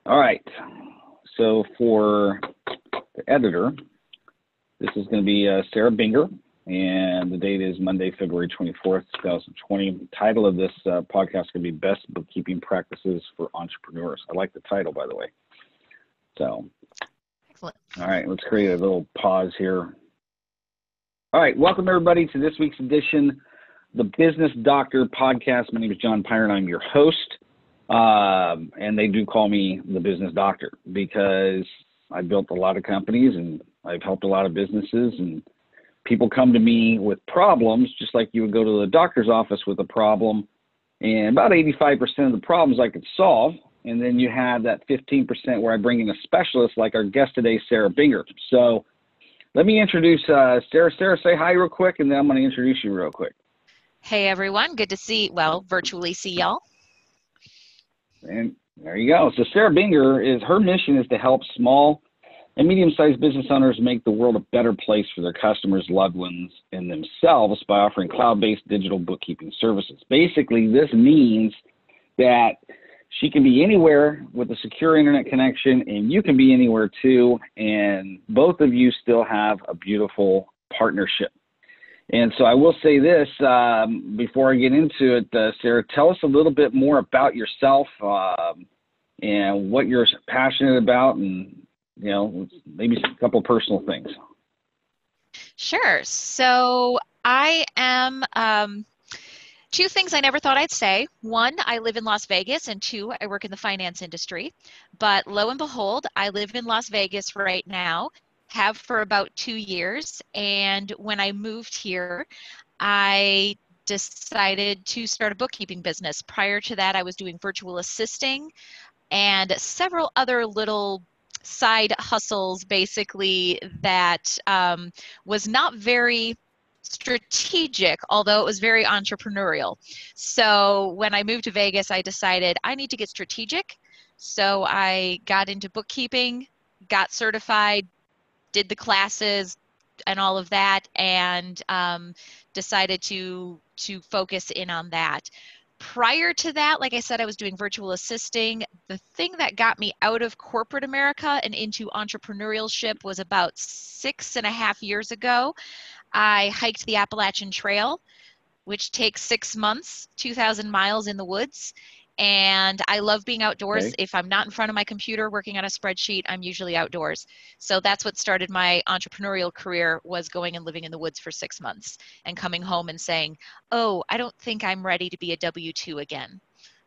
All right. So for the editor, this is going to be Sarah Binger, and the date is Monday, February 24th, 2020. The title of this podcast is going to be Best Bookkeeping Practices for Entrepreneurs. I like the title, by the way. So, Excellent. All right, let's create a little pause here. All right, welcome everybody to this week's edition, the Business Doctor Podcast. My name is John Pyre, and I'm your host. And they do call me the Business Doctor because I built a lot of companies and I've helped a lot of businesses, and people come to me with problems, just like you would go to the doctor's office with a problem, and about 85% of the problems I could solve. And then you have that 15% where I bring in a specialist like our guest today, Sarah Binger. So let me introduce Sarah. Sarah, say hi real quick, and then I'm going to introduce you real quick. Hey, everyone. Good to see, virtually see y'all. And there you go. So Sarah Binger, her mission is to help small and medium-sized business owners make the world a better place for their customers, loved ones, and themselves by offering cloud-based digital bookkeeping services. Basically, this means that she can be anywhere with a secure internet connection, and you can be anywhere too, and both of you still have a beautiful partnership. And so I will say this before I get into it, Sarah, tell us a little bit more about yourself and what you're passionate about, and maybe a couple of personal things. Sure. So I am two things I never thought I'd say. One, I live in Las Vegas, and two, I work in the finance industry. But lo and behold, I live in Las Vegas right now, have for about 2 years. And when I moved here, I decided to start a bookkeeping business. Prior to that, I was doing virtual assisting and several other little side hustles, basically, that was not very strategic, although it was very entrepreneurial. So when I moved to Vegas, I decided I need to get strategic. So I got into bookkeeping, got certified, did the classes and all of that, and decided to focus in on that. Prior to that, like I said, I was doing virtual assisting. The thing that got me out of corporate America and into entrepreneurship was about 6.5 years ago. I hiked the Appalachian Trail, which takes 6 months, 2,000 miles in the woods. And I love being outdoors. Okay. If I'm not in front of my computer working on a spreadsheet, I'm usually outdoors. So that's what started my entrepreneurial career, was going and living in the woods for 6 months and coming home and saying, oh, I don't think I'm ready to be a W-2 again.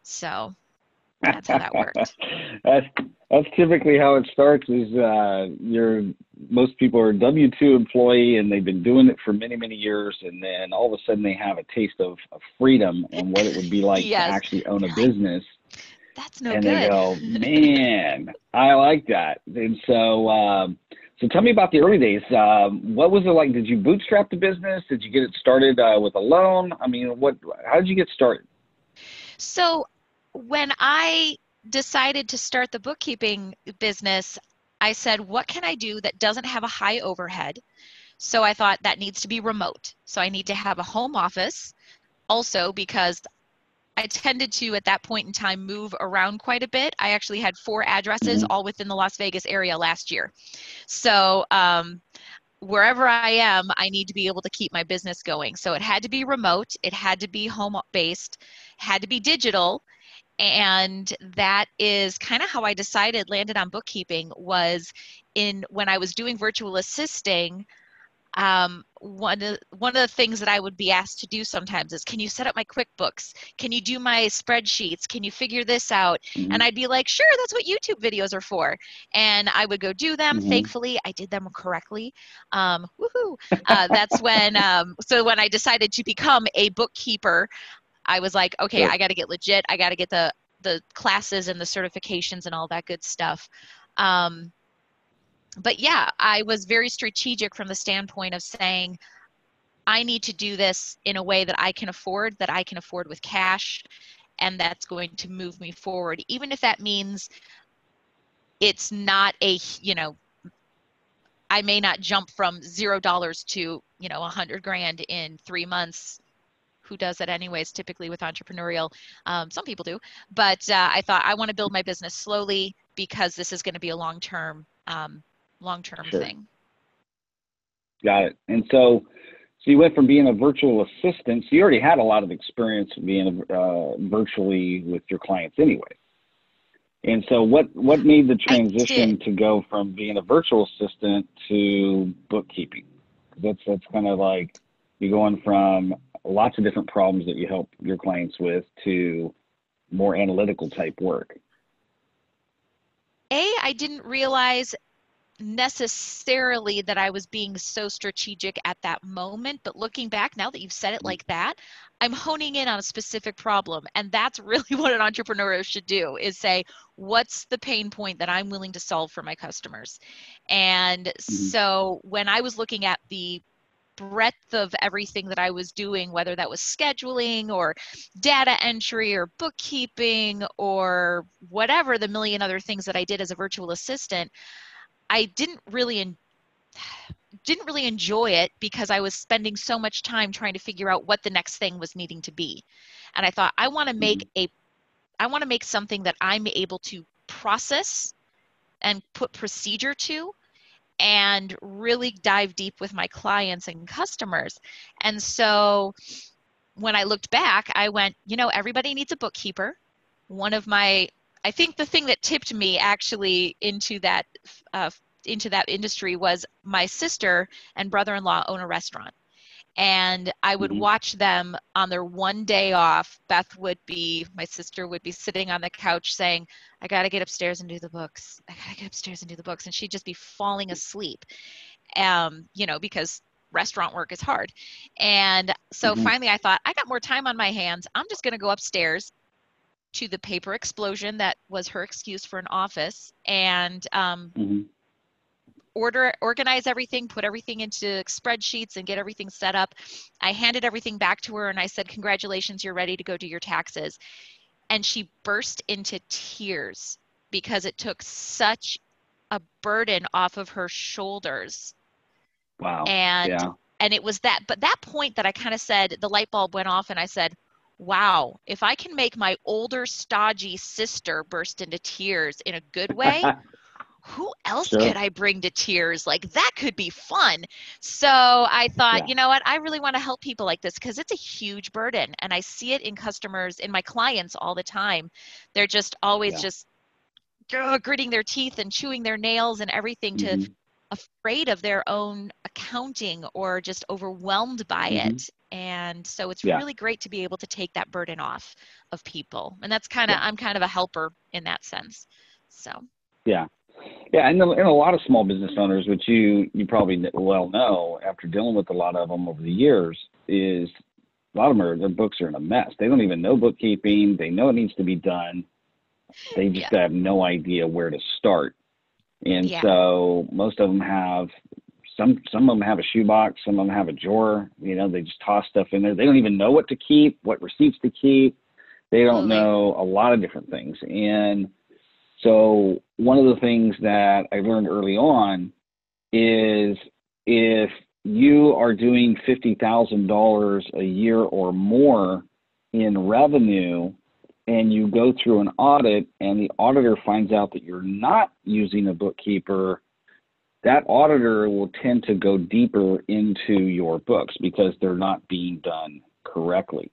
So that's how that worked. That's typically how it starts. Is most people are a W-2 employee, and they've been doing it for many, many years, and then all of a sudden they have a taste of freedom and what it would be like Yes. to actually own a business. That's no and good. They go, man, I like that. And so, so tell me about the early days. What was it like? Did you bootstrap the business? Did you get it started with a loan? I mean, how did you get started? So when I decided to start the bookkeeping business, I said, what can I do that doesn't have a high overhead? So I thought that needs to be remote. So I need to have a home office also, because I tended to, at that point in time, move around quite a bit. I actually had 4 addresses all within the Las Vegas area last year. So wherever I am, I need to be able to keep my business going. So it had to be remote. It had to be home-based, had to be digital. And that is kind of how I landed on bookkeeping, was when I was doing virtual assisting. One of the things that I would be asked to do sometimes is, can you set up my QuickBooks? Can you do my spreadsheets? Can you figure this out? And I'd be like, sure, that's what YouTube videos are for. And I would go do them. Thankfully, I did them correctly. Woohoo! That's when, so when I decided to become a bookkeeper, I was like, okay, Sure. I got to get legit. I got to get the classes and the certifications and all that good stuff. But yeah, I was very strategic from the standpoint of saying, I need to do this in a way that I can afford with cash, and that's going to move me forward. Even if that means it's not I may not jump from $0 to, $100,000 in 3 months. who does that anyways, typically with entrepreneurial. Some people do, but I thought I want to build my business slowly because this is going to be a long-term Sure. thing. Got it. And so you went from being a virtual assistant, so you already had a lot of experience being virtually with your clients anyway. And so what made the I did. transition to go from being a virtual assistant to bookkeeping? That's kind of like you're going from lots of different problems that you help your clients with to more analytical type work. I didn't realize necessarily that I was being so strategic at that moment, but looking back now that you've said it like that, I'm honing in on a specific problem. And that's really what an entrepreneur should do, is say, what's the pain point that I'm willing to solve for my customers? And Mm-hmm. so when I was looking at the breadth of everything that I was doing, whether that was scheduling or data entry or bookkeeping or whatever the million other things that I did as a virtual assistant, I didn't really enjoy it because I was spending so much time trying to figure out what the next thing was needing to be. And I thought Mm-hmm. I want to make something that I'm able to process and put procedure to and really dive deep with my clients and customers. And so when I looked back, I went, everybody needs a bookkeeper. I think the thing that tipped me actually uh, into that industry was my sister and brother-in-law own a restaurant. And I would Mm-hmm. watch them on their one day off. My sister would be sitting on the couch saying, I got to get upstairs and do the books. I got to get upstairs and do the books. And she'd just be falling asleep, because restaurant work is hard. And so Mm-hmm. finally I thought, I got more time on my hands. I'm just going to go upstairs to the paper explosion that was her excuse for an office, and Mm-hmm. organize everything, put everything into spreadsheets and get everything set up. I handed everything back to her and I said, congratulations, you're ready to go do your taxes. And she burst into tears because it took such a burden off of her shoulders. Wow. And Yeah. it was that point that I kind of said, the light bulb went off and I said, wow, if I can make my older stodgy sister burst into tears in a good way, who else could Sure. I bring to tears? Like, that could be fun. So I thought, Yeah. you know what? I really want to help people like this because it's a huge burden. And I see it in customers, in my clients all the time. They're just always Yeah. just gritting their teeth and chewing their nails and everything, to Mm-hmm. afraid of their own accounting or just overwhelmed by Mm-hmm. it. And so it's Yeah. really great to be able to take that burden off of people. And that's Yeah. I'm kind of a helper in that sense. So, Yeah. Yeah, and a lot of small business owners, which you probably well know after dealing with a lot of them over the years, is a lot of them their books are in a mess. They don't even know bookkeeping. They know it needs to be done. They just yeah. have no idea where to start. And Yeah. so most of them have some of them have a shoebox, some of them have a drawer. They just toss stuff in there. They don't even know what to keep, what receipts to keep. They don't Absolutely. know a lot of different things. And so one of the things that I learned early on is if you are doing $50,000 a year or more in revenue and you go through an audit and the auditor finds out that you're not using a bookkeeper, that auditor will tend to go deeper into your books because they're not being done correctly.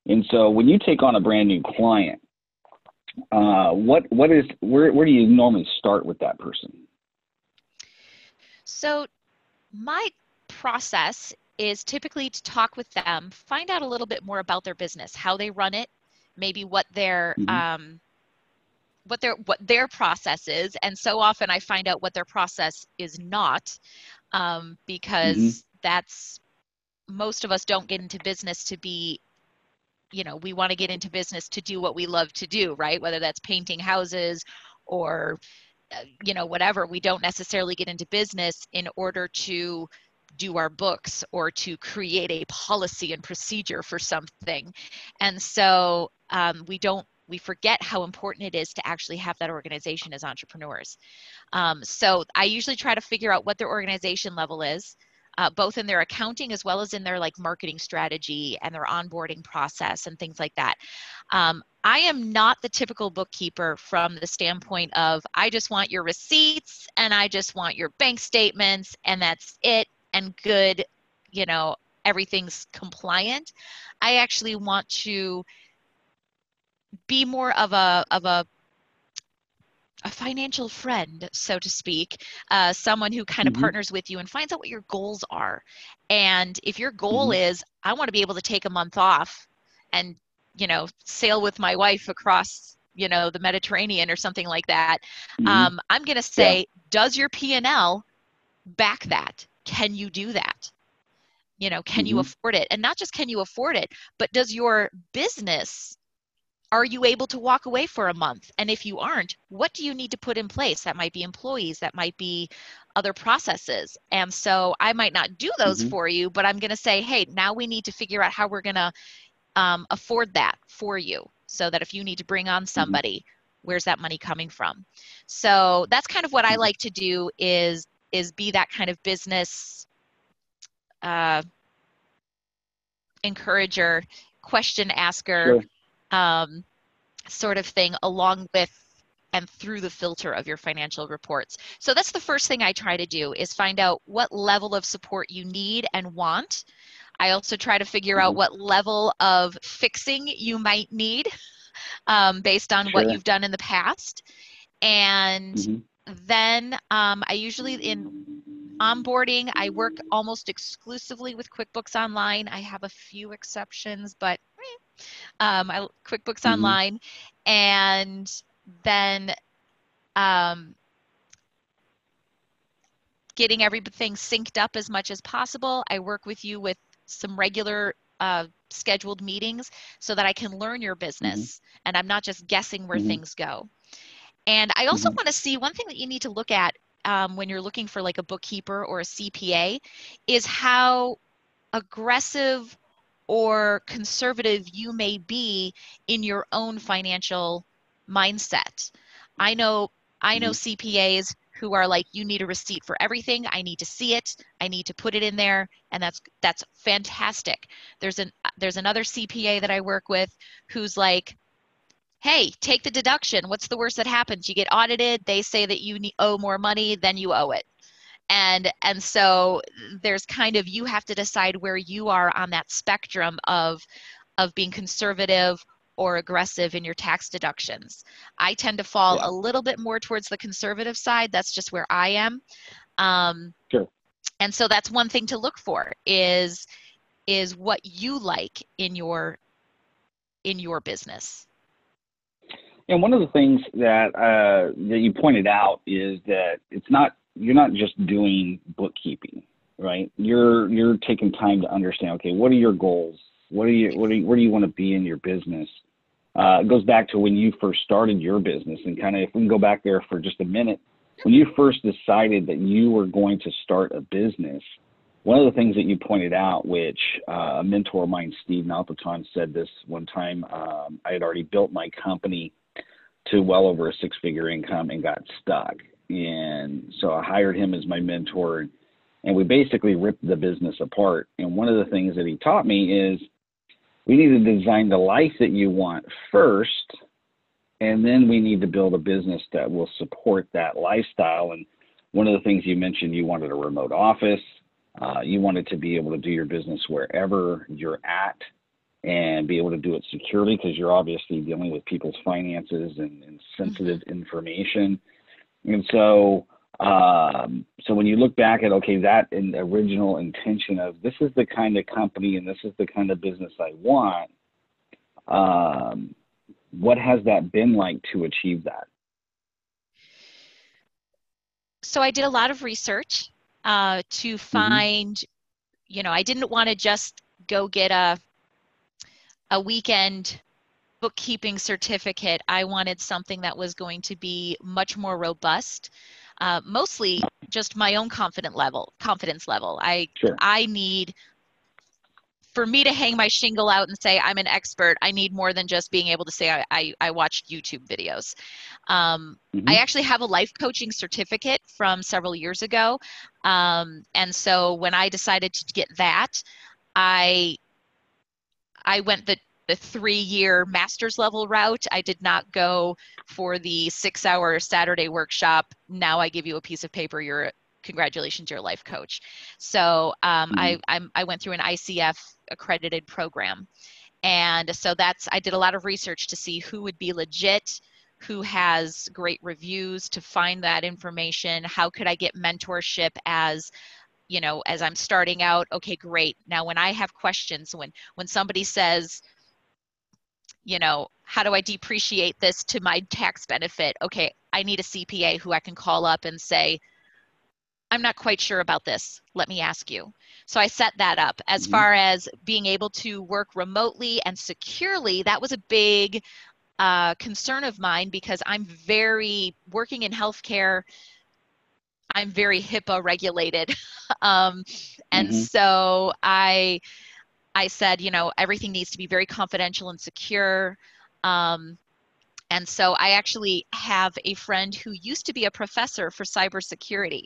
And so when you take on a brand new client, where do you normally start with that person? So my process is typically to talk with them, find out a little bit more about their business, how they run it, maybe Mm-hmm. what their process is. And so often I find out what their process is not, Mm-hmm. because that's most of us don't get into business to be, we want to get into business to do what we love to do, right? Whether that's painting houses or whatever. We don't necessarily get into business in order to do our books or to create a policy and procedure for something. And so we forget how important it is to actually have that organization as entrepreneurs. So I usually try to figure out what their organization level is. both in their accounting as well as in their like marketing strategy and their onboarding process and things like that. I am not the typical bookkeeper from the standpoint of I just want your receipts and I just want your bank statements and that's it and good, you know, everything's compliant. I actually want to be more of a financial friend, so to speak, someone who kind of Mm-hmm. partners with you and finds out what your goals are. And if your goal Mm-hmm. is, I want to be able to take a month off and, you know, sail with my wife across, you know, the Mediterranean or something like that, Mm-hmm. I'm going to Yeah. say, does your P&L back that? Can you do that? You know, can you Mm-hmm. afford it? And not just can you afford it, but does your business, are you able to walk away for a month? And if you aren't, what do you need to put in place? That might be employees, that might be other processes. And so I might not do those Mm-hmm. for you, but I'm going to say, hey, now we need to figure out how we're going to afford that for you so that if you need to bring on Mm-hmm. somebody, where's that money coming from? So that's kind of what I Mm-hmm. like to do is be that kind of business uh, encourager, question asker, Sure. um, sort of thing along with and through the filter of your financial reports. So that's the first thing I try to do is find out what level of support you need and want. I also try to figure Uh-huh. out what level of fixing you might need based on what Sure. you've done in the past. And Mm-hmm. then I usually in onboarding, I work almost exclusively with QuickBooks Online. I have a few exceptions, but QuickBooks Mm-hmm. Online, and then um, getting everything synced up as much as possible. I work with you with some regular scheduled meetings so that I can learn your Mm-hmm. business and I'm not just guessing where Mm-hmm. things go. And I also Mm-hmm. want to see one thing that you need to look at when you're looking for like a bookkeeper or a CPA is how aggressive or conservative you may be in your own financial mindset. I know I know Mm-hmm. CPAs who are like, you need a receipt for everything. I need to see it. I need to put it in there, and that's fantastic. There's another CPA that I work with who's like, hey, take the deduction. What's the worst that happens? You get audited. They say that you owe more money, then you owe it. And so there's kind of, you have to decide where you are on that spectrum of being conservative or aggressive in your tax deductions. I tend to fall Yeah. a little bit more towards the conservative side. That's just where I am. Um, Sure. and so that's one thing to look for is what you like in your business. And one of the things that you pointed out is that you're not just doing bookkeeping, right? You're taking time to understand. Okay, what are your goals? Where do you want to be in your business? It goes back to when you first started your business, and kind of if we can go back there for just a minute, when you first decided that you were going to start a business. One of the things that you pointed out, which a mentor of mine, Steve Malpaton, said this one time. I had already built my company to well over a six-figure income and got stuck. And so I hired him as my mentor, and we basically ripped the business apart. And one of the things that he taught me is we need to design the life that you want first, and then we need to build a business that will support that lifestyle. And one of the things you mentioned, you wanted a remote office. You wanted to be able to do your business wherever you're at and be able to do it securely because you're obviously dealing with people's finances and Mm-hmm. sensitive information. And so, so when you look back at, okay, that in original intention of this is the kind of company and this is the kind of business I want, what has that been like to achieve that? So I did a lot of research to Mm-hmm. find, I didn't want to just go get a weekend bookkeeping certificate. I wanted something that was going to be much more robust, mostly just my own confidence level. I Sure. I need for me to hang my shingle out and say I'm an expert, I need more than just being able to say I watched YouTube videos. I actually have a life coaching certificate from several years ago. And so when I decided to get that, I went the 3-year master's level route. I did not go for the 6-hour Saturday workshop. Now I give you a piece of paper, congratulations, you're a life coach. So I went through an ICF accredited program. And so I did a lot of research to see who would be legit, who has great reviews, to find that information. How could I get mentorship as I'm starting out? Okay, great. Now, when I have questions, when somebody says, how do I depreciate this to my tax benefit? Okay, I need a CPA who I can call up and say, I'm not quite sure about this. Let me ask you. So I set that up. As far as being able to work remotely and securely, that was a big concern of mine, because working in healthcare, I'm very HIPAA regulated. And so I said, everything needs to be very confidential and secure. And so I actually have a friend who used to be a professor for cybersecurity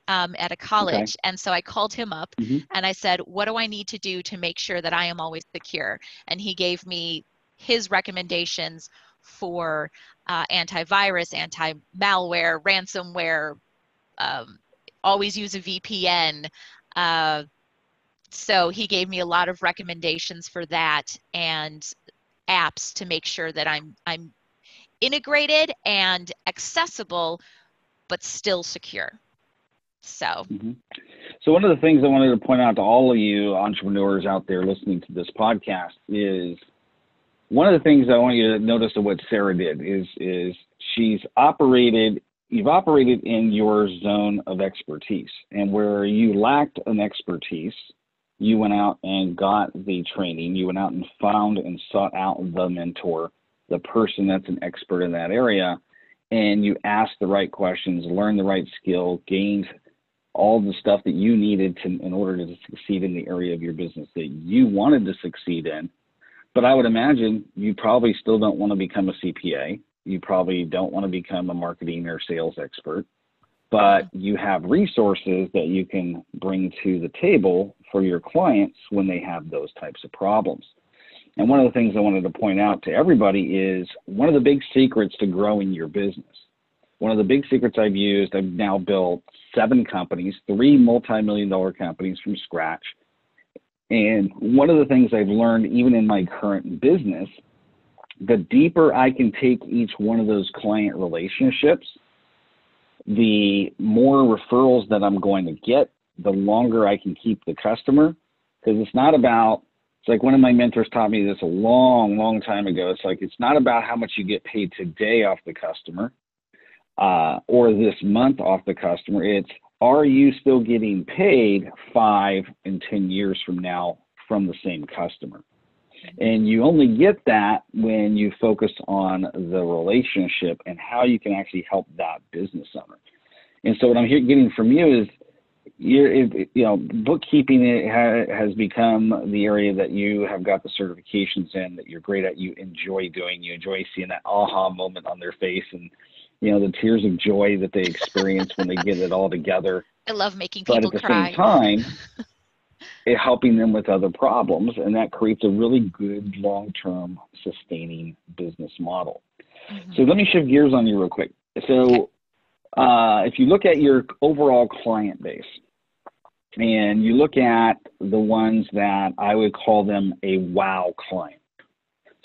at a college. And so I called him up and I said, what do I need to do to make sure that I am always secure? And he gave me his recommendations for antivirus, anti-malware, ransomware, always use a VPN. So he gave me a lot of recommendations for that, and apps to make sure that I'm integrated and accessible, but still secure. So. So one of the things I wanted to point out to all of you entrepreneurs out there listening to this podcast is, one of the things I want you to notice of what Sarah did is you've operated in your zone of expertise, and where you lacked an expertise, you went out and got the training. You went out and found and sought out the mentor, the person that's an expert in that area, and you asked the right questions, learned the right skill, gained all the stuff that you needed in order to succeed in the area of your business that you wanted to succeed in. But I would imagine you probably still don't want to become a CPA. You probably don't want to become a marketing or sales expert, but you have resources that you can bring to the table for your clients when they have those types of problems. And one of the things I wanted to point out to everybody is, one of the big secrets to growing your business, one of the big secrets I've used, I've now built 7 companies, 3 multi-million-dollar companies from scratch. And one of the things I've learned, even in my current business, the deeper I can take each one of those client relationships, the more referrals that I'm going to get, the longer I can keep the customer. Because it's like one of my mentors taught me this a long, long time ago. It's like, it's not about how much you get paid today off the customer or this month off the customer. It's, are you still getting paid 5 and 10 years from now from the same customer? And you only get that when you focus on the relationship and how you can actually help that business owner. And so what I'm getting from you is, bookkeeping has become the area that you have got the certifications in, that you're great at, you enjoy doing, you enjoy seeing that aha moment on their face, and the tears of joy that they experience when they get it all together. I love making people cry. But at the same time, helping them with other problems, and that creates a really good long-term sustaining business model. So let me shift gears on you real quick. So if you look at your overall client base, and you look at the ones that I would call them a wow client.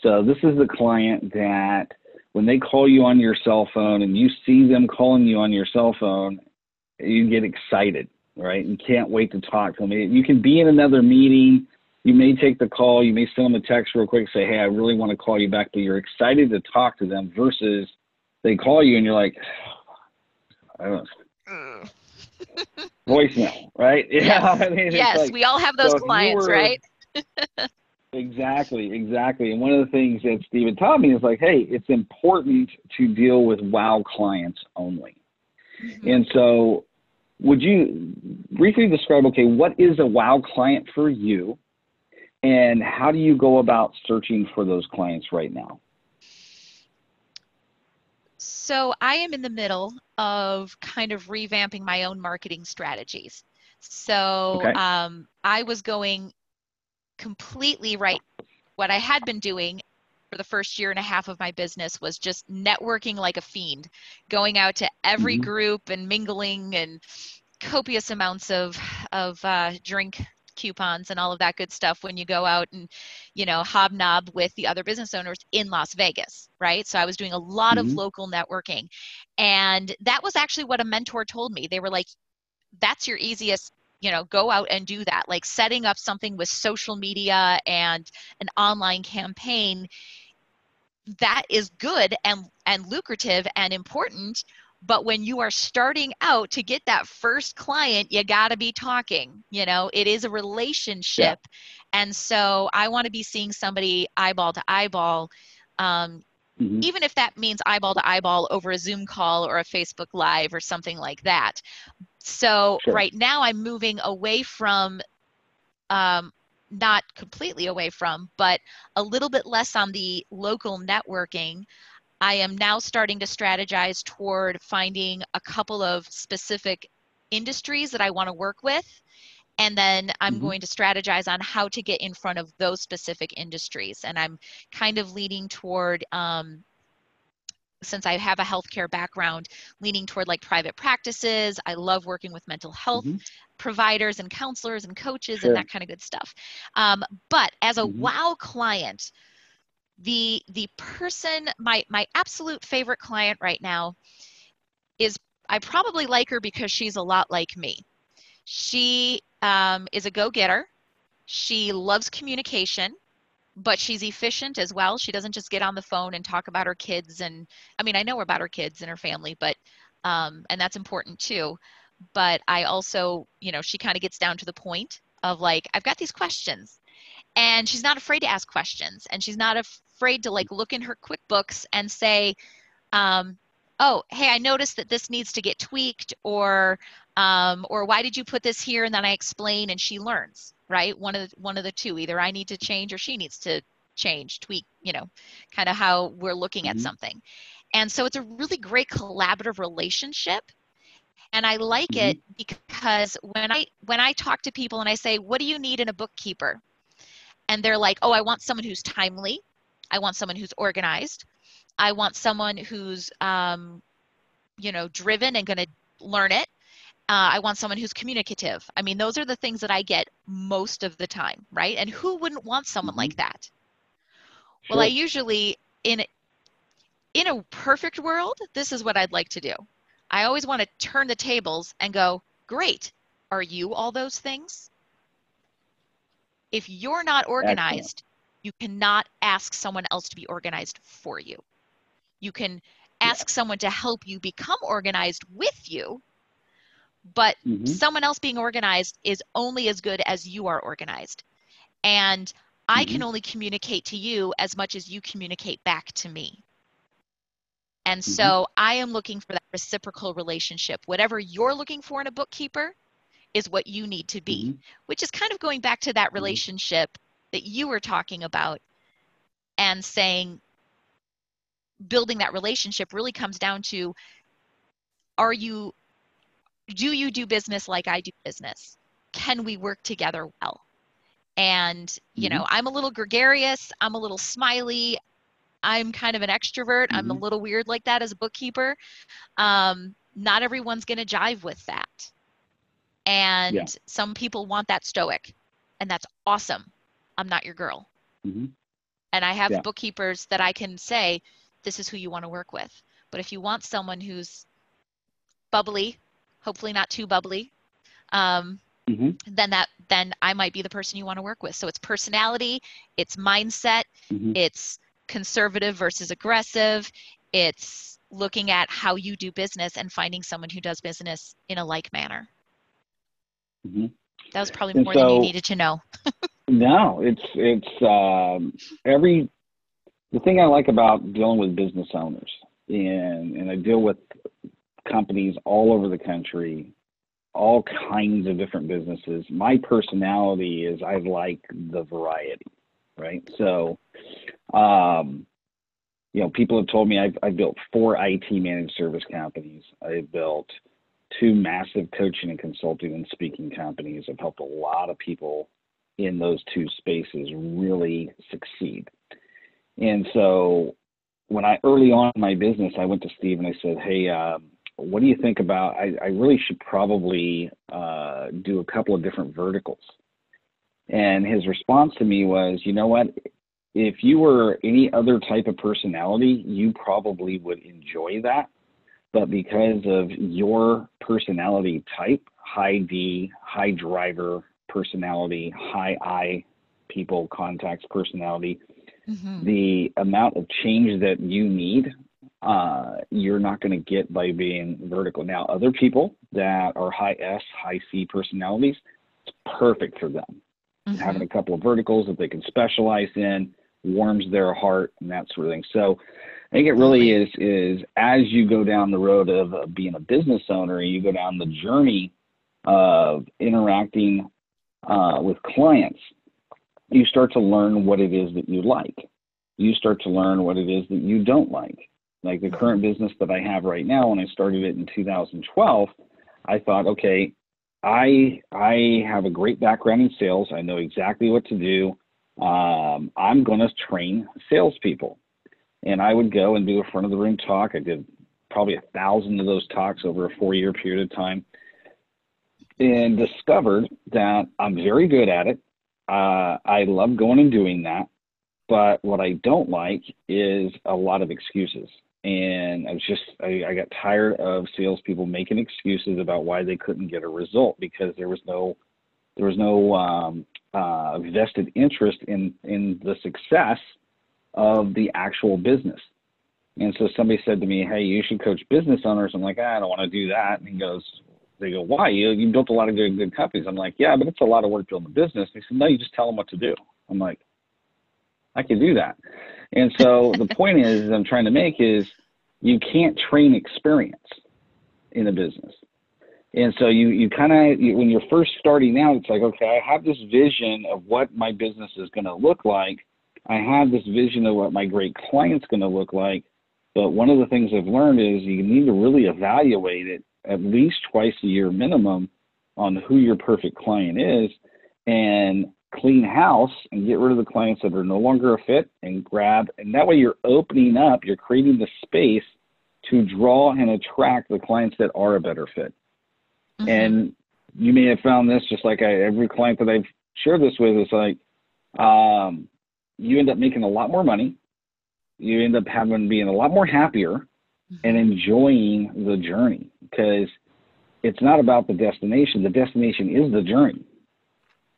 So this is the client that when they call you on your cell phone and you see them calling you on your cell phone, you get excited, right? You can't wait to talk to them. You can be in another meeting. You may take the call. You may send them a text real quick, say, hey, I really want to call you back, but you're excited to talk to them, versus they call you and you're like, I don't know. Voicemail, right? Yes, I mean, yes, like, we all have those clients, right? Exactly. And one of the things that Stephen taught me is like, hey, it's important to deal with wow clients only. And so would you briefly describe, okay, what is a wow client for you? And how do you go about searching for those clients right now? So I am in the middle of kind of revamping my own marketing strategies. So Okay. I was going completely right. What I had been doing for the first year and a half of my business was just networking like a fiend, going out to every Mm-hmm. group and mingling and copious amounts of drink coupons and all of that good stuff when you go out and hobnob with the other business owners in Las Vegas, right? So I was doing a lot of Mm-hmm. local networking, and that was actually what a mentor told me. They were like, that's your easiest, go out and do that. Like setting up something with social media and an online campaign, that is good and lucrative and important. But when you are starting out to get that first client, you got to be talking. It is a Yeah. relationship. And so I want to be seeing somebody eyeball to eyeball, um, Mm-hmm. even if that means eyeball to eyeball over a Zoom call or a Facebook Live or something like that. So Sure. right now I'm moving away from, not completely away from, but a little bit less on the local networking. I am now starting to strategize toward finding a couple of specific industries that I want to work with. And then I'm Mm-hmm. going to strategize on how to get in front of those specific industries. And I'm kind of leaning toward, since I have a healthcare background, leaning toward like private practices. I love working with mental health Mm-hmm. providers and counselors and coaches and Sure. that kind of good stuff. But as a Mm-hmm. wow client, the person, my absolute favorite client right now is, I probably like her because she's a lot like me. She is a go-getter. She loves communication, but she's efficient as well. She doesn't just get on the phone and talk about her kids. And I mean, I know about her kids and her family, but and that's important too. But I also, she kind of gets down to the point of like, I've got these questions, and she's not afraid to ask questions, and she's not afraid to like look in her QuickBooks and say, um, oh, hey, I noticed that this needs to get tweaked, or why did you put this here? And then I explain, and she learns, right? One of the two. Either I need to change or she needs to change, tweak, kind of how we're looking at Mm-hmm. something. And so it's a really great collaborative relationship. And I like Mm-hmm. it because when I talk to people and I say, what do you need in a bookkeeper? And they're like, oh, I want someone who's timely. I want someone who's organized. I want someone who's, driven and going to learn it. I want someone who's communicative. I mean, those are the things that I get most of the time, right? And who wouldn't want someone Mm-hmm. like that? Well, I Sure. usually, in a perfect world, this is what I'd like to do. I always want to turn the tables and go, great. Are you all those things? If you're not Excellent. organized, you cannot ask someone else to be organized for you. You can Yeah. ask someone to help you become organized with you, but Mm-hmm. someone else being organized is only as good as you are organized. And I Mm-hmm. can only communicate to you as much as you communicate back to me. And Mm-hmm. so I am looking for that reciprocal relationship. Whatever you're looking for in a bookkeeper is what you need to be, Mm-hmm. which is kind of going back to that Mm-hmm. relationship that you were talking about, and saying building that relationship really comes down to, are you do you do business like I do business? Can we work together well? And, Mm-hmm. I'm a little gregarious, I'm a little smiley, I'm kind of an extrovert, I'm a Mm-hmm. little weird like that as a bookkeeper. Not everyone's going to jive with that. Yeah. And some people want that stoic, and that's awesome. I'm not your girl. Mm-hmm. And I have Yeah. bookkeepers that I can say, this is who you want to work with. But if you want someone who's bubbly, hopefully not too bubbly, um, Mm-hmm. then I might be the person you want to work with. So it's personality, it's mindset, Mm-hmm. it's conservative versus aggressive, it's looking at how you do business and finding someone who does business in a like manner. Mm-hmm. That was probably And more than you so needed to know. no, every the thing I like about dealing with business owners, and I deal with companies all over the country all kinds of different businesses. My personality is I like the variety, right? So, um, people have told me I've built 4 IT managed service companies. I've built 2 massive coaching and consulting and speaking companies. I've helped a lot of people in those 2 spaces really succeed. And so when early on in my business, I went to Steve and I said, hey, what do you think about, I really should probably do a couple of different verticals. And his response to me was, you know what? If you were any other type of personality, you probably would enjoy that. But because of your personality type, high D, high driver personality, high I people contacts personality, the amount of change that you need, you're not going to get by being vertical. Now, other people that are high S, high C personalities, it's perfect for them. Having a couple of verticals that they can specialize in warms their heart and that sort of thing. So I think it really is as you go down the road of being a business owner, you go down the journey of interacting with clients, you start to learn what it is that you like. You start to learn what it is that you don't like. Like the current business that I have right now, when I started it in 2012, I thought, okay, I have a great background in sales. I know exactly what to do. I'm going to train salespeople. And I would go and do a front of the room talk. I did probably 1,000 of those talks over a 4-year period of time, and discovered that I'm very good at it. I love going and doing that. But what I don't like is a lot of excuses. And I got tired of salespeople making excuses about why they couldn't get a result because there was no vested interest in the success of the actual business. And so somebody said to me, hey, you should coach business owners. I'm like, I don't want to do that. And they go, why? You built a lot of good companies. I'm like, yeah, but it's a lot of work building a business. They said, no, you just tell them what to do. I'm like, I can do that. And so the point is I'm trying to make is you can't train experience in a business. And so you kind of, when you're first starting out, it's like, okay, I have this vision of what my business is going to look like. I have this vision of what my great client's going to look like. But one of the things I've learned is you need to really evaluate it at least twice a year minimum on who your perfect client is and clean house and get rid of the clients that are no longer a fit and that way you're opening up, you're creating the space to draw and attract the clients that are a better fit. And you may have found this just like every client that I've shared this with is like, you end up making a lot more money. You end up being a lot more happier and enjoying the journey because it's not about the destination. The destination is the journey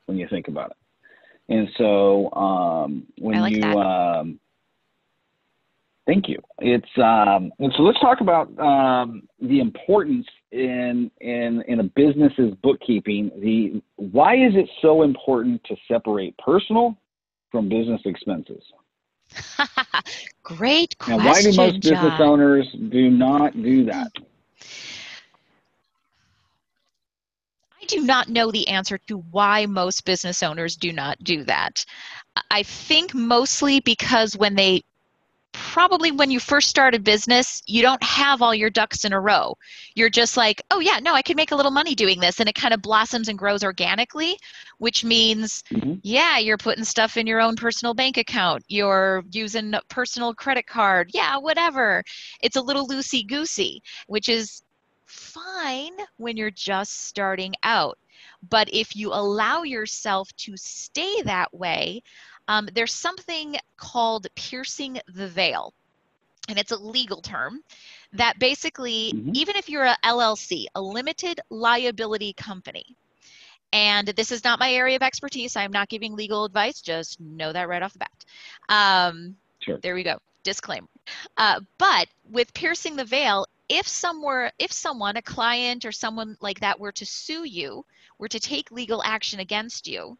when you think about it. And so when thank you. And so let's talk about the importance in a business's bookkeeping. Why is it so important to separate personal from business expenses? Great question, and why do most business owners do not do that? I do not know the answer to why most business owners do not do that. I think mostly because when you first start a business, you don't have all your ducks in a row. You're just like, oh yeah, no, I could make a little money doing this. And it kind of blossoms and grows organically, which means, yeah, you're putting stuff in your own personal bank account. You're using a personal credit card. Yeah, whatever. It's a little loosey-goosey, which is fine when you're just starting out. But if you allow yourself to stay that way, there's something called piercing the veil. And it's a legal term that basically, even if you're a LLC, a limited liability company, and this is not my area of expertise, I'm not giving legal advice, just know that right off the bat. Sure. There we go, disclaimer. But with piercing the veil, if someone, a client or someone like that were to sue you, were to take legal action against you,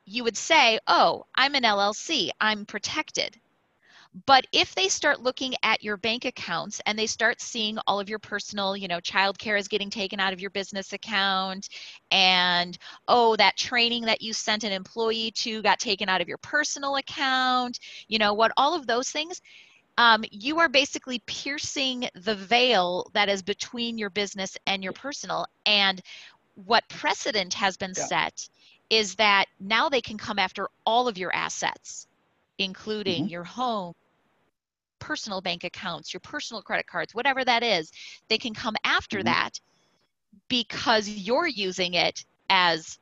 you would say, oh, I'm an LLC, I'm protected. But if they start looking at your bank accounts and they start seeing all of your personal, childcare is getting taken out of your business account, and oh, that training that you sent an employee to got taken out of your personal account, all of those things, you are basically piercing the veil that is between your business and your personal. And what precedent has been Yeah. set is that now they can come after all of your assets, including Mm-hmm. your home, personal bank accounts, your personal credit cards, whatever that is. They can come after Mm-hmm. that because you're using it as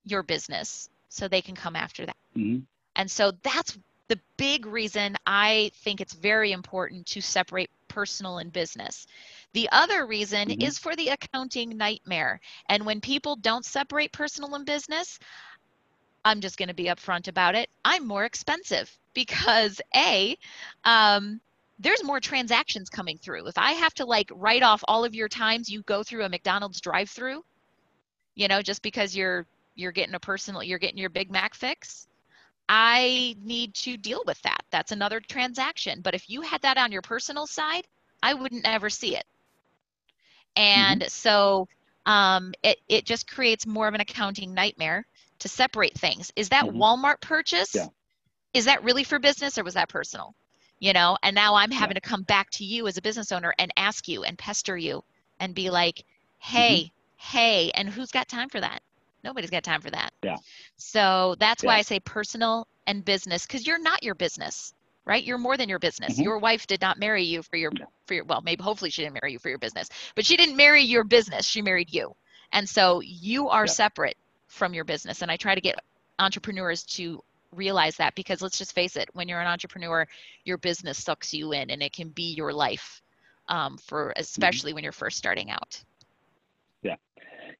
your business. So they can come after that. Mm-hmm. And so that's the big reason I think it's very important to separate personal and business. The other reason Mm-hmm. is for the accounting nightmare. And when people don't separate personal and business, I'm just going to be upfront about it, I'm more expensive because there's more transactions coming through. If I have to write off all of your times you go through a McDonald's drive-through, just because you're getting you're getting your Big Mac fix, I need to deal with that. That's another transaction. But if you had that on your personal side, I wouldn't ever see it. Mm-hmm. And so it just creates more of an accounting nightmare to separate things. Is that Mm-hmm. Walmart purchase? Yeah. Is that really for business or was that personal? And now I'm Yeah. having to come back to you as a business owner and ask you and pester you and be like, Mm-hmm. hey, and who's got time for that? Nobody's got time for that. Yeah. So that's why Yeah. I say personal and business, because you're not your business, right? You're more than your business. Mm-hmm. Your wife did not marry you for your, Yeah. well, maybe hopefully she didn't marry you for your business, but she didn't marry your business. She married you. And so you are Yeah. separate from your business. And I try to get entrepreneurs to realize that, because let's just face it, when you're an entrepreneur, your business sucks you in and it can be your life, Mm-hmm. especially when you're first starting out. Yeah.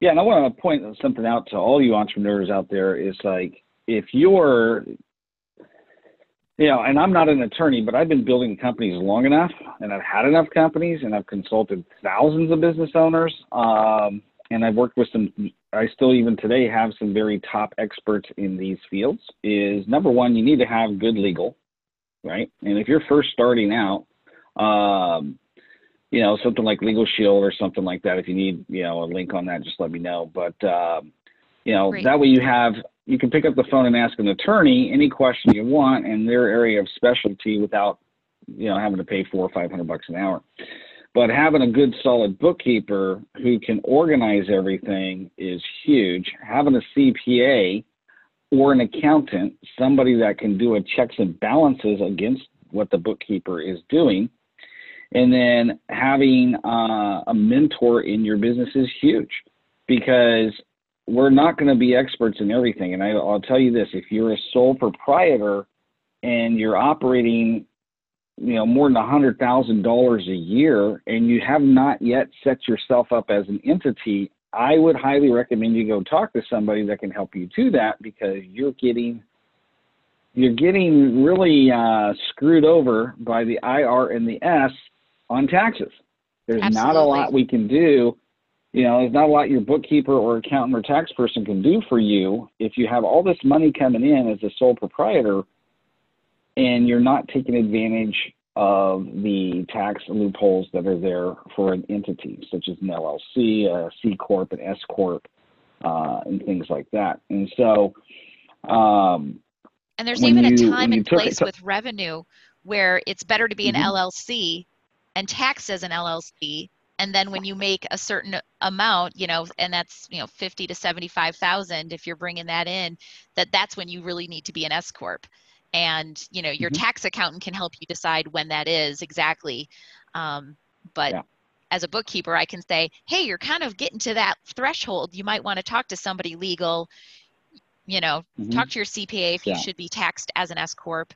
Yeah. And I want to point something out to all you entrepreneurs out there is if you're, and I'm not an attorney, but I've been building companies long enough and I've had enough companies and I've consulted thousands of business owners. And I've worked with I still even today have some very top experts in these fields. Is number one, you need to have good legal, right? And if you're first starting out, something like Legal Shield or something like that, if you need, a link on that, just let me know. But, Great. that way you can pick up the phone and ask an attorney any question you want in their area of specialty without, having to pay $400 or $500 an hour. But having a good, solid bookkeeper who can organize everything is huge. Having a CPA or an accountant, somebody that can do a checks and balances against what the bookkeeper is doing, and then having a mentor in your business is huge, because we're not going to be experts in everything. And I'll tell you this, if you're a sole proprietor and you're operating more than $100,000 a year, and you have not yet set yourself up as an entity, I would highly recommend you go talk to somebody that can help you do that, because you're getting really screwed over by the IRS on taxes. There's Absolutely. not a lot we can do. There's not a lot your bookkeeper or accountant or tax person can do for you if you have all this money coming in as a sole proprietor and you're not taking advantage of the tax loopholes that are there for an entity, such as an LLC, a C Corp, an S Corp, and things like that. And so, and there's even a time and place with revenue where it's better to be an LLC and taxed as an LLC. And then when you make a certain amount, and that's, 50 to 75,000, if you're bringing that in, that's when you really need to be an S Corp. And, your tax accountant can help you decide when that is exactly. But as a bookkeeper, I can say, hey, you're kind of getting to that threshold. You might want to talk to somebody legal, talk to your CPA if you should be taxed as an S Corp,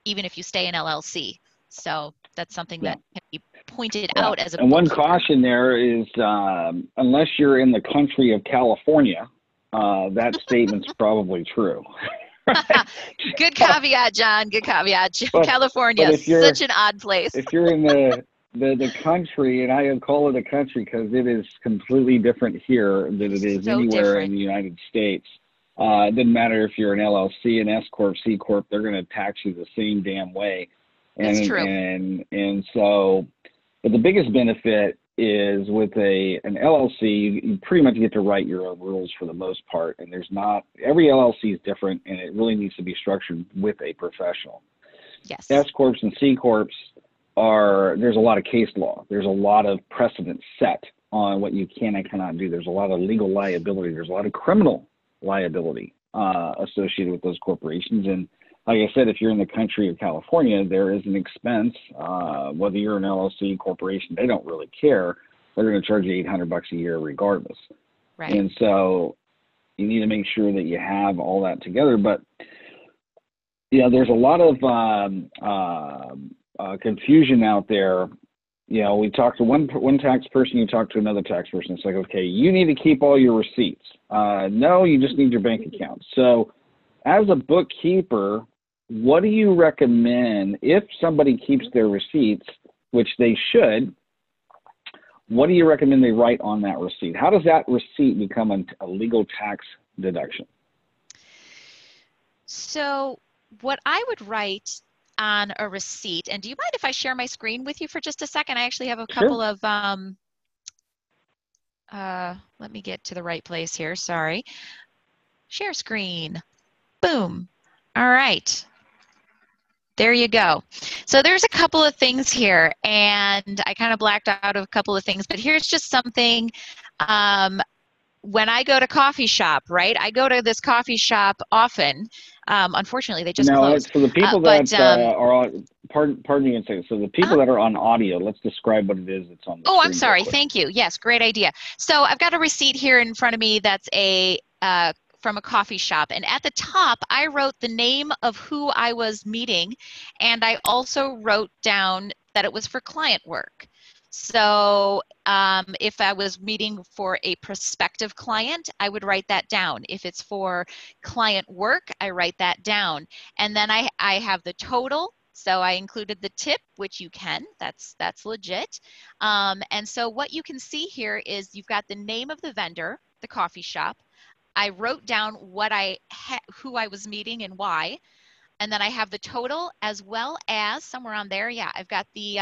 even if you stay in LLC. So that's something that can be pointed out as a And one bookkeeper. caution there is, unless you're in the country of California, that statement's probably true. Good caveat, John. Good caveat. California, but such an odd place. If you're in the country, and I call it a country because it is completely different here than it is anywhere in the United States. It doesn't matter if you're an LLC, an S Corp, C Corp, they're going to tax you the same damn way. That's true. And so, but the biggest benefit is with an LLC, you pretty much get to write your own rules for the most part. And there's not, every LLC is different, and it really needs to be structured with a professional. Yes. S corps and C corps there's a lot of case law. There's a lot of precedent set on what you can and cannot do. There's a lot of legal liability. There's a lot of criminal liability associated with those corporations. And like I said, if you're in the country of California, there is an expense. Whether you're an LLC corporation, they don't really care. They're going to charge you $800 a year regardless. Right. And so you need to make sure that you have all that together. But there's a lot of confusion out there. We talk to one tax person, you talk to another tax person. It's like, okay, you need to keep all your receipts. No, you just need your bank account. So as a bookkeeper, what do you recommend if somebody keeps their receipts, which they should? What do you recommend they write on that receipt? How does that receipt become a legal tax deduction? So what I would write on a receipt, and do you mind if I share my screen with you for just a second? I actually have a couple Sure. of, let me get to the right place here, sorry. Share screen, boom. All right, there you go. So there's a couple of things here, and I kind of blacked out of a couple of things, but here's just something. When I go to coffee shop, right? I go to this coffee shop often. Unfortunately, they just closed. For the people that are on, pardon me a second. So the people that are on audio, let's describe what it is that's on the screen. Oh, I'm sorry. Thank you. Yes, great idea. So I've got a receipt here in front of me that's from a coffee shop. And at the top, I wrote the name of who I was meeting. And I also wrote down that it was for client work. So if I was meeting for a prospective client, I would write that down. If it's for client work, I write that down. And then I have the total. So I included the tip, which you can, that's legit. And so what you can see here is you've got the name of the vendor, the coffee shop. I wrote down who I was meeting and why. And then I have the total as well as somewhere on there. Yeah, I've got the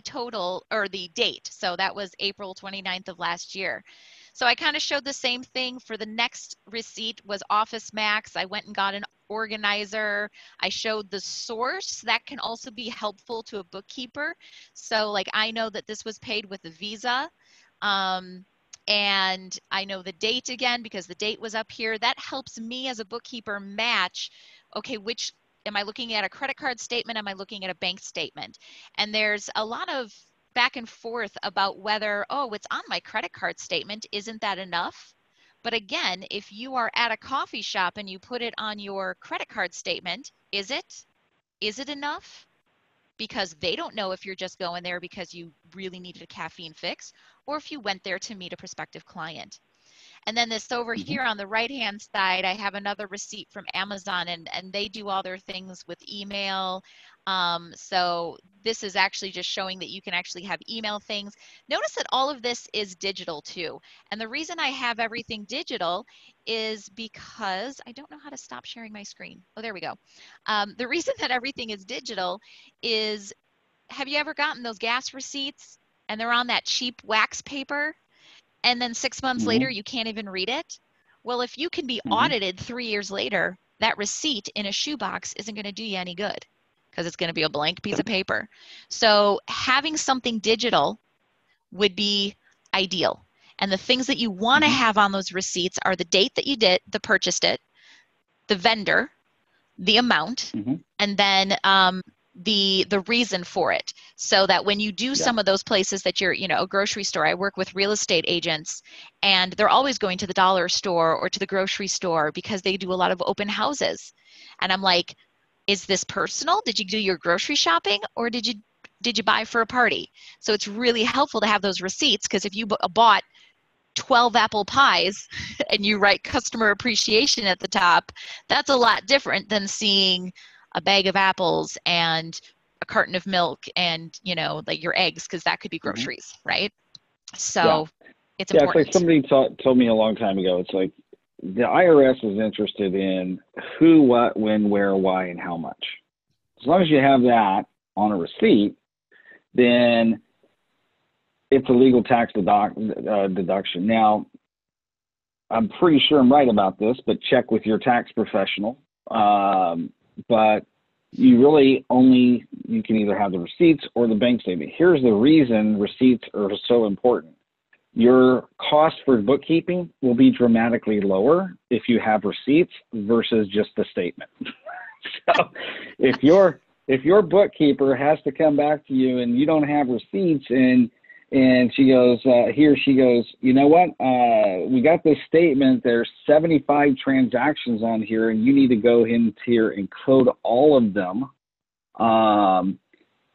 total or the date. So that was April 29th of last year. So I kind of showed the same thing for the next receipt was Office Max. I went and got an organizer. I showed the source. That can also be helpful to a bookkeeper. So like I know that this was paid with a Visa. And I know the date again because the date was up here. That helps me as a bookkeeper match, okay, which am I looking at a credit card statement? Am I looking at a bank statement? And there's a lot of back and forth about whether, oh, it's on my credit card statement. Isn't that enough? But again, if you are at a coffee shop and you put it on your credit card statement, is it? Is it enough? Because they don't know if you're just going there because you really needed a caffeine fix or if you went there to meet a prospective client. And then this over here on the right-hand side, I have another receipt from Amazon, and they do all their things with email. So this is actually just showing that you can actually have email things. Notice that all of this is digital too. And the reason I have everything digital is because I don't know how to stop sharing my screen. Oh, there we go. The reason that everything is digital is, have you ever gotten those gas receipts and they're on that cheap wax paper? And then 6 months later, you can't even read it? Well, if you can be audited 3 years later, that receipt in a shoebox isn't going to do you any good because it's going to be a blank piece of paper. So having something digital would be ideal. And the things that you want to have on those receipts are the date that you purchased it, the vendor, the amount, and then the reason for it, so that when you do some of those places that you're, a grocery store, I work with real estate agents and they're always going to the dollar store or to the grocery store because they do a lot of open houses. And I'm like, is this personal? Did you do your grocery shopping or did you buy for a party? So it's really helpful to have those receipts, because if you bought 12 apple pies and you write customer appreciation at the top, that's a lot different than seeing a bag of apples and a carton of milk and, like your eggs, because that could be groceries, right? So it's important. It's like somebody told me a long time ago, it's like the IRS is interested in who, what, when, where, why, and how much. As long as you have that, on a receipt, then it's a legal tax deduction. Now, I'm pretty sure I'm right about this, but check with your tax professional. But you really you can either have the receipts or the bank statement. Here's the reason receipts are so important. Your cost for bookkeeping will be dramatically lower if you have receipts versus just the statement. So if your bookkeeper has to come back to you and you don't have receipts, and she goes, you know what? We got this statement. There's 75 transactions on here, and you need to go in here and code all of them.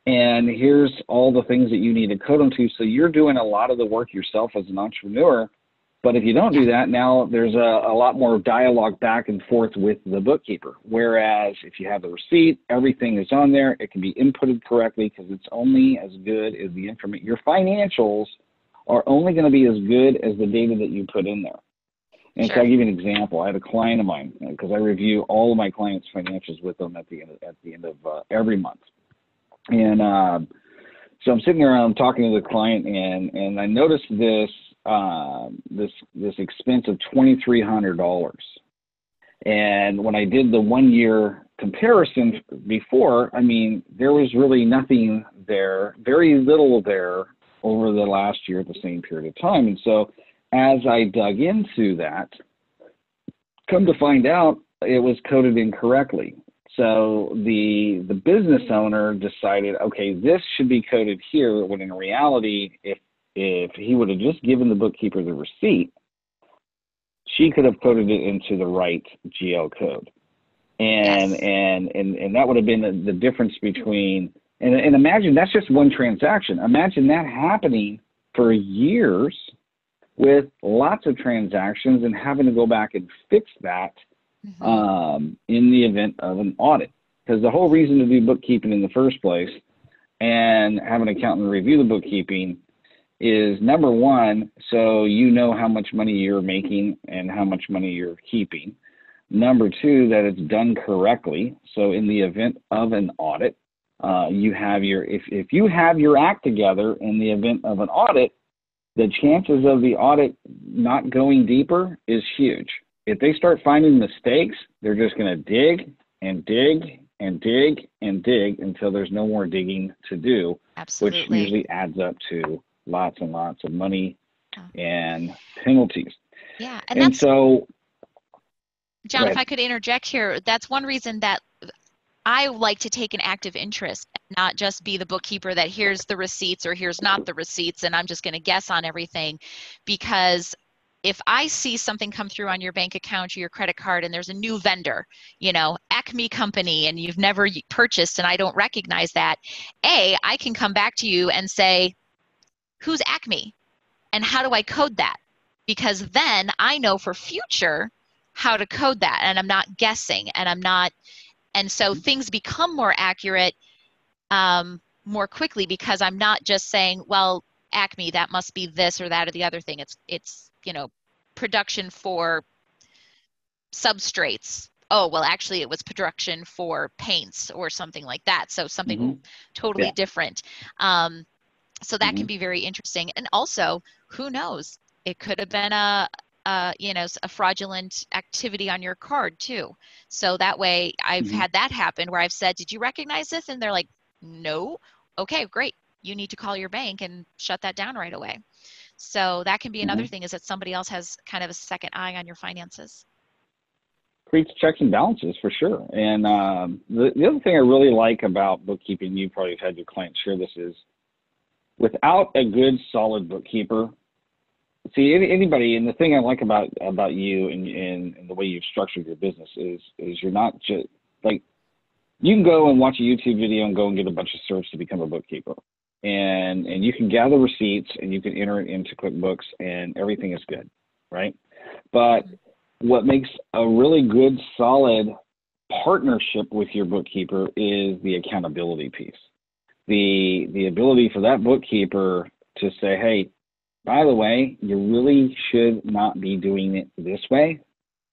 And here's all the things that you need to code them to. So you're doing a lot of the work yourself as an entrepreneur. But if you don't do that, now there's a lot more dialogue back and forth with the bookkeeper. Whereas if you have the receipt, everything is on there. It can be inputted correctly because it's only as good as the information. Your financials are only going to be as good as the data that you put in there. And so I'll give you an example. I had a client of mine, because I review all of my clients' financials with them at the end of every month. And so I'm sitting around talking to the client, and I noticed this expense of $2,300. And when I did the 1 year comparison before, I mean, there was really nothing there, very little there over the last year at the same period of time. And so as I dug into that, come to find out it was coded incorrectly. So the business owner decided, okay, this should be coded here, when in reality, if he would have just given the bookkeeper the receipt, she could have coded it into the right GL code. And that would have been the difference between, and imagine that's just one transaction. Imagine that happening for years with lots of transactions and having to go back and fix that in the event of an audit. Because the whole reason to do bookkeeping in the first place and have an accountant review the bookkeeping is, number one, so you know how much money you're making and how much money you're keeping. Number two, that it's done correctly. So in the event of an audit, you have if you have your act together in the event of an audit, the chances of the audit not going deeper is huge. If they start finding mistakes, they're just going to dig and dig and dig and dig until there's no more digging to do. Absolutely. Which usually adds up to lots and lots of money and penalties. Yeah. And so, John, if I could interject here, that's one reason that I like to take an active interest, not just be the bookkeeper that here's the receipts or here's not the receipts, and I'm just going to guess on everything. Because if I see something come through on your bank account or your credit card and there's a new vendor, Acme Company, and you've never purchased and I don't recognize that, I can come back to you and say, who's Acme and how do I code that? Because then I know for future how to code that, and I'm not guessing, and so things become more accurate more quickly, because I'm not just saying, well, Acme, that must be this or that or the other thing. It's production for substrates. Oh, well, actually it was production for paints or something like that. So something totally different. So that can be very interesting. And also, who knows? It could have been a fraudulent activity on your card too. So that way, I've had that happen where I've said, did you recognize this? And they're like, no. Okay, great. You need to call your bank and shut that down right away. So that can be another thing, is that somebody else has kind of a second eye on your finances. Creates checks and balances for sure. And the other thing I really like about bookkeeping, you probably have had your clients share this, is without a good, solid bookkeeper, see, anybody, and the thing I like about you and the way you've structured your business is you're not just, like, you can go and watch a YouTube video and go and get a bunch of certs to become a bookkeeper. And you can gather receipts and you can enter it into QuickBooks and everything is good, right? But what makes a really good, solid partnership with your bookkeeper is the accountability piece. The ability for that bookkeeper to say, hey, by the way, you really should not be doing it this way.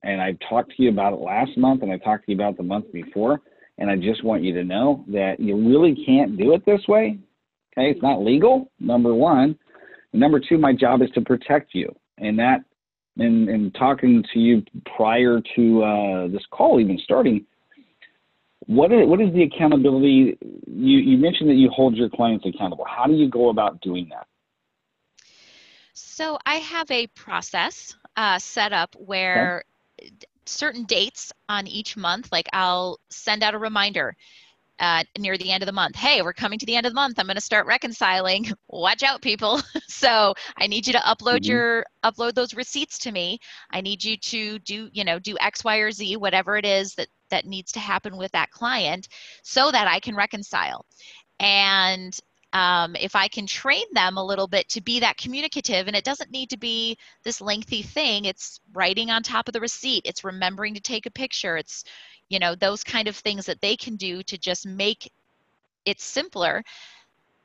And I talked to you about it last month, and I talked to you about the month before, And I just want you to know that you really can't do it this way. Okay, it's not legal, number one. Number two, my job is to protect you. And that, in talking to you prior to this call even starting, what is the accountability? You mentioned that you hold your clients accountable. How do you go about doing that? So I have a process set up Okay. where certain dates on each month, like I'll send out a reminder near the end of the month. Hey, we're coming to the end of the month. I'm going to start reconciling. Watch out, people. So I need you to upload those receipts to me. I need you to do X, Y, or Z, whatever it is that needs to happen with that client, so that I can reconcile. And if I can train them a little bit to be that communicative, and it doesn't need to be this lengthy thing, it's writing on top of the receipt, it's remembering to take a picture, it's those kind of things that they can do to just make it simpler.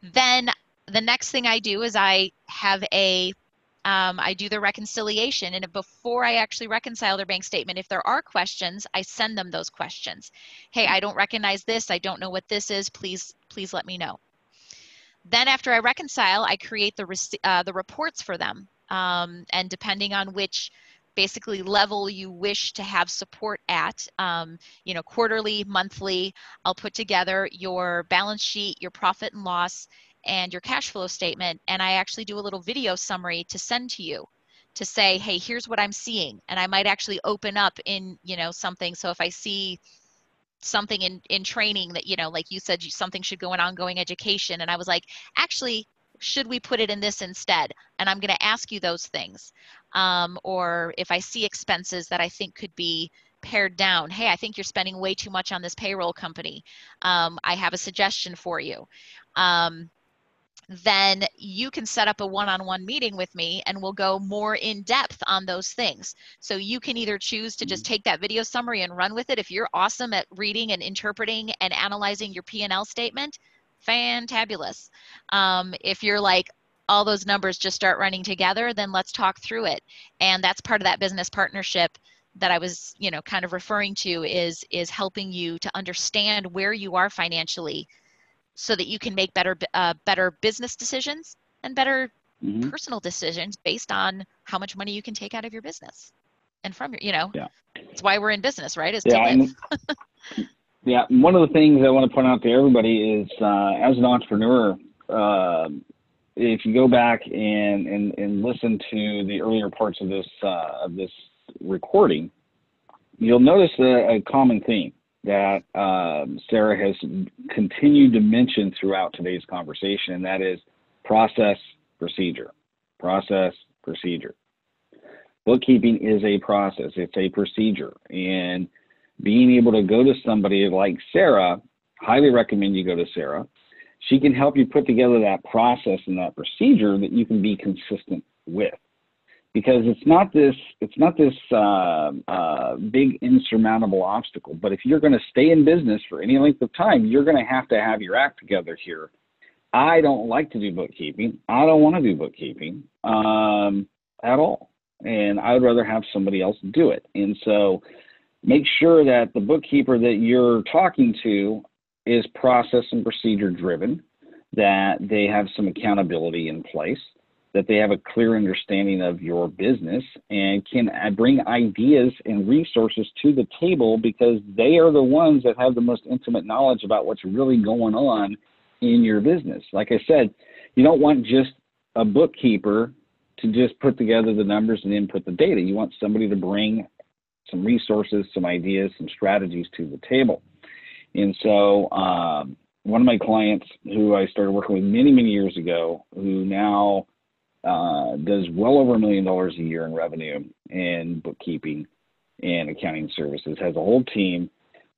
Then the next thing I do is I have I do the reconciliation, and before I actually reconcile their bank statement, if there are questions, I send them those questions. Hey, I don't recognize this. I don't know what this is. Please let me know. Then after I reconcile, I create the reports for them. And depending on which basically level you wish to have support at, quarterly, monthly, I'll put together your balance sheet, your profit and loss, and your cash flow statement. And I actually do a little video summary to send to you to say, hey, here's what I'm seeing. And I might actually open up in, something. So if I see something in training that, like you said, something should go in ongoing education. And I was like, actually, should we put it in this instead? And I'm going to ask you those things. Or if I see expenses that I think could be pared down, hey, I think you're spending way too much on this payroll company. I have a suggestion for you. Then you can set up a one-on-one meeting with me and we'll go more in depth on those things. So you can either choose to just take that video summary and run with it. If you're awesome at reading and interpreting and analyzing your P&L statement, fantabulous. If you're like, all those numbers just start running together, then let's talk through it. And that's part of that business partnership that I was, kind of referring to is helping you to understand where you are financially, so that you can make better business decisions and better personal decisions based on how much money you can take out of your business and from your, Yeah. It's why we're in business, right? Is to Yeah. live. Yeah. One of the things I want to point out to everybody is, as an entrepreneur, if you go back and listen to the earlier parts of this recording, you'll notice a common theme that Sarah has continued to mention throughout today's conversation, and that is process, procedure. Process, procedure. Bookkeeping is a process. It's a procedure. And being able to go to somebody like Sarah, highly recommend you go to Sarah. She can help you put together that process and that procedure that you can be consistent with. Because it's not this big insurmountable obstacle. But if you're going to stay in business for any length of time, you're going to have your act together here. I don't like to do bookkeeping. I don't want to do bookkeeping at all. And I would rather have somebody else do it. And so make sure that the bookkeeper that you're talking to is process and procedure driven, that they have some accountability in place, that they have a clear understanding of your business and can bring ideas and resources to the table, because they are the ones that have the most intimate knowledge about what's really going on in your business. Like I said, you don't want just a bookkeeper to just put together the numbers and input the data. You want somebody to bring some resources, some ideas, some strategies to the table. And so one of my clients who I started working with many, many years ago, who now does well over $1 million a year in revenue in bookkeeping and accounting services, has a whole team.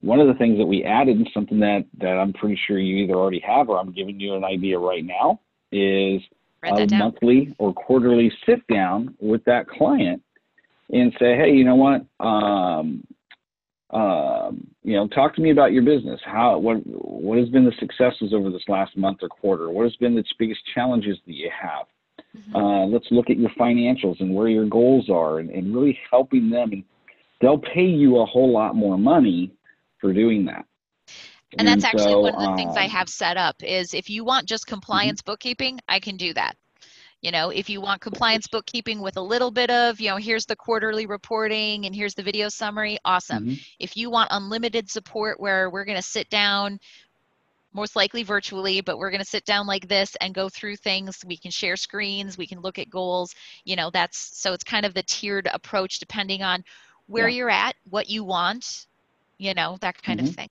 One of the things that we added, and something that I'm pretty sure you either already have or I'm giving you an idea right now, is a monthly or quarterly sit down with that client and say, hey, you know what, talk to me about your business. What has been the successes over this last month or quarter? What has been the biggest challenges that you have? Let's look at your financials and where your goals are, and really helping them. And they'll pay you a whole lot more money for doing that. And that's And actually so, one of the things I have set up is if you want just mhm, compliance bookkeeping, I can do that. If you want compliance bookkeeping with a little bit of, here's the quarterly reporting and here's the video summary, awesome. mhm, If you want unlimited support where we're going to sit down, most likely virtually, but we're going to sit down like this and go through things. We can share screens, we can look at goals. So it's kind of the tiered approach depending on where yeah. you're at, what you want, that kind of Mhm. thing.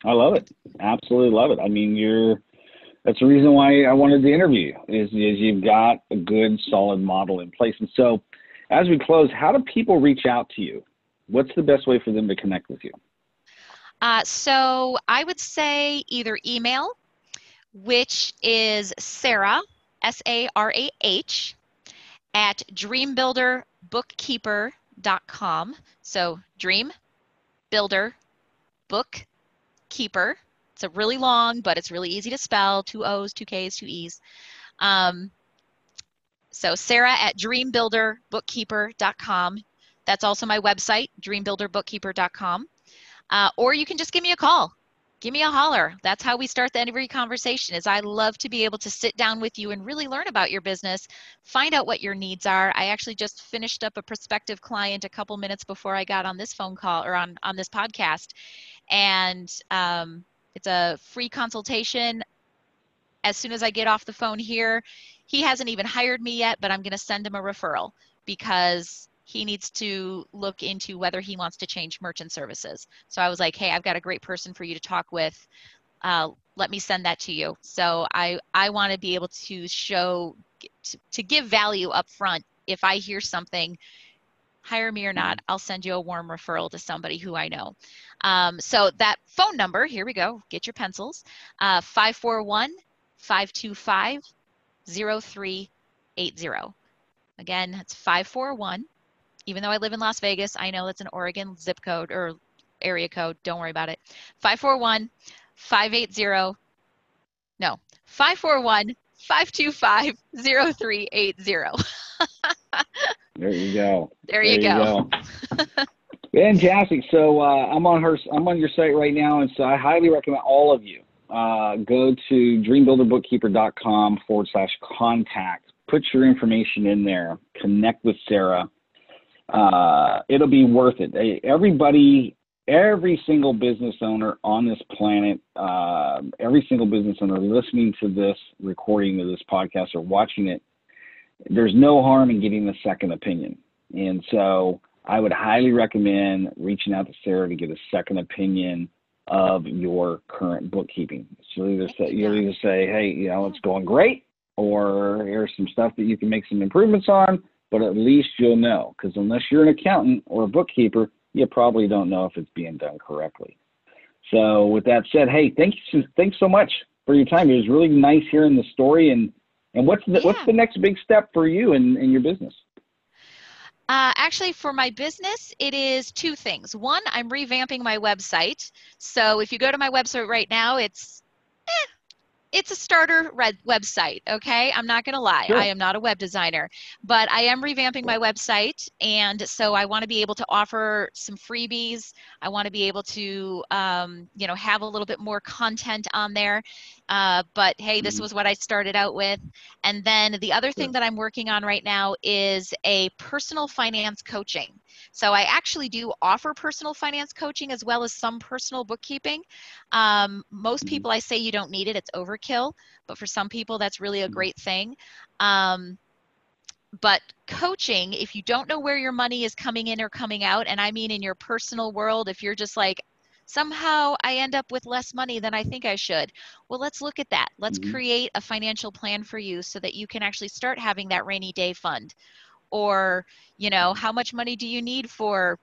I love it. Absolutely love it. I mean, that's the reason why I wanted to interview you is you've got a good, solid model in place. And so as we close, how do people reach out to you? What's the best way for them to connect with you? So I would say either email, which is Sarah, Sarah, at dreambuilderbookkeeper.com. So Dream Builder Bookkeeper. It's a really long, but it's really easy to spell. 2 O's, 2 K's, 2 E's. So Sarah at dreambuilderbookkeeper.com. That's also my website, dreambuilderbookkeeper.com. Or you can just give me a call. Give me a holler. That's how we start every conversation is I love to be able to sit down with you and really learn about your business, find out what your needs are. I actually just finished up a prospective client a couple minutes before I got on this phone call or on this podcast. And it's a free consultation. As soon as I get off the phone here, he hasn't even hired me yet, but I'm going to send him a referral because he needs to look into whether he wants to change merchant services. So I was like, hey, I've got a great person for you to talk with. Let me send that to you. So I want to be able to to give value up front. If I hear something, hire me or not, I'll send you a warm referral to somebody who I know. So that phone number, here we go, get your pencils, 541-525-0380. Again, it's 541. Even though I live in Las Vegas, I know it's an Oregon zip code or area code. Don't worry about it. 541-580, no, 541-525-0380. There you go. There you There you go. go. Fantastic. So I'm on your site right now, and so I highly recommend all of you go to dreambuilderbookkeeper.com/contact. Put your information in there. Connect with Sarah. It'll be worth it. Every single business owner on this planet, every single business owner listening to this recording of this podcast or watching it, there's no harm in getting a second opinion. And so I would highly recommend reaching out to Sarah to get a second opinion of your current bookkeeping. So you'll either say, hey, it's going great, or here's some stuff that you can make some improvements on, but at least you'll know, because unless you're an accountant or a bookkeeper, you probably don't know if it's being done correctly. So with that said, hey, thanks so much for your time. It was really nice hearing the story. And what's the next big step for you in your business? Actually, for my business, it is two things. One, I'm revamping my website. So if you go to my website right now, it's a starter website, okay? I'm not going to lie. Sure. I am not a web designer, but I am revamping my website. And so I want to be able to offer some freebies. I want to be able to, have a little bit more content on there. But hey, this was what I started out with. And then the other thing that I'm working on right now is a personal finance coaching. So I actually do offer personal finance coaching as well as some personal bookkeeping. Most people, I say you don't need it. It's overkill. But for some people, that's really a great thing. But coaching, if you don't know where your money is coming in or coming out, and I mean in your personal world, if you're just like, somehow I end up with less money than I think I should. Well, let's look at that. Let's create a financial plan for you so that you can actually start having that rainy day fund. Or, how much money do you need for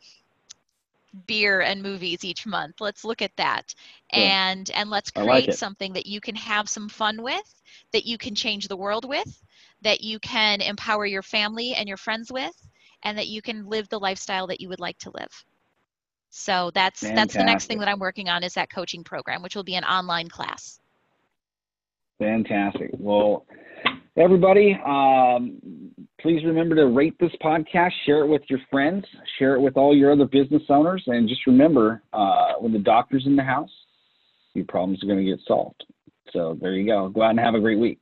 beer and movies each month? Let's look at that. Sure. And let's create something that you can have some fun with, that you can change the world with, that you can empower your family and your friends with, and that you can live the lifestyle that you would like to live. So that's the next thing that I'm working on, is that coaching program, which will be an online class. Fantastic. Well, everybody, please remember to rate this podcast, share it with your friends, share it with all your other business owners, and just remember, when the doctor's in the house, your problems are going to get solved. So there you go. Go out and have a great week.